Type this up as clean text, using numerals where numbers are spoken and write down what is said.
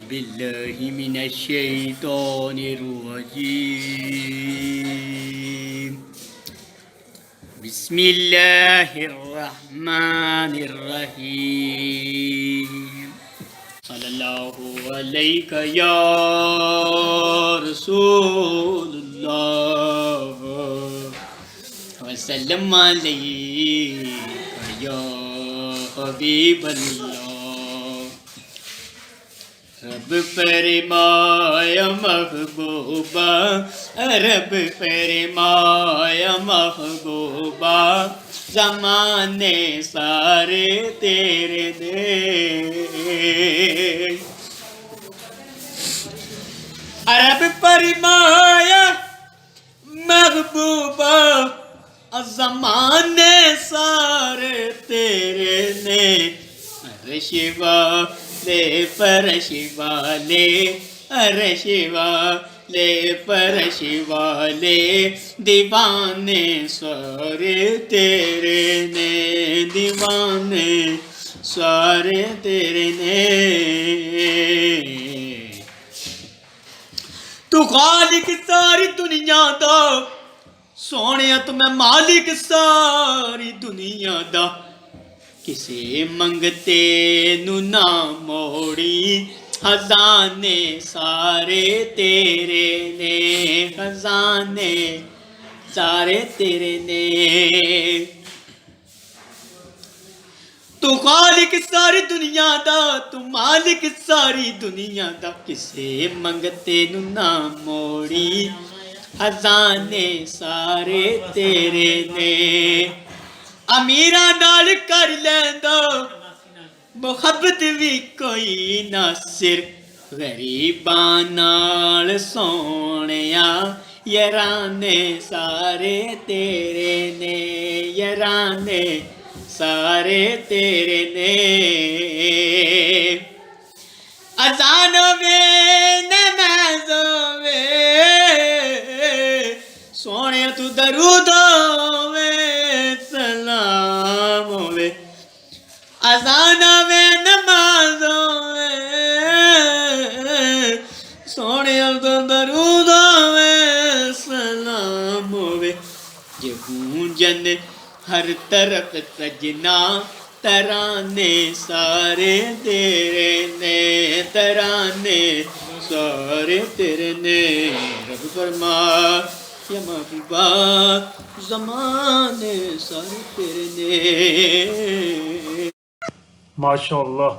بالله من الشيطان الرجيم. بسم الله الرحمن الرحيم. صلى الله عليك يا رسول الله وسلم عليك يا حبيب الله. رب فرمایا محبوبہ، رب فرمایا محبوبہ، زمانے سارے تیرے دے. رب فرمایا محبوبہ، زمانے سارے تیرے نے. عرش والے فرش والے، عرش والے فرش والے، دیوانے سارے تیرے نے، دیوانے سارے تیرے نے. تو خالق ساری دنیا دا سونیا، تو میں مالک ساری دنیا دا. کسے منگتے نو نہ موڑی، خزانے سارے تیرے نے، خزانے سارے تیرے نے. تو خالق ساری دنیا دا، تو مالک ساری دنیا دا. کسے منگتے نو نہ موڑی، خزانے سارے تیرے نے. امیراں نال کر لیندا محبت بھی کوئی نہ سر، غریباں نال سونیا یارانے سارے تیرے نے، یارانے سارے تیرے نے. اذان ہوے نماز ہوے، سونے تو درود ہوے، سلام ہوے. اذان ہوے نماز ہوے، سونے تو درود ہوے، سلام ہوے. یہ گونجن ہر طرف سجنا، ترانے سارے تیرے نے، ترانے سارے تیرے نے. رب فرما یا محبوبہ، زمانے سارے تیرے نے. ماشاء اللہ.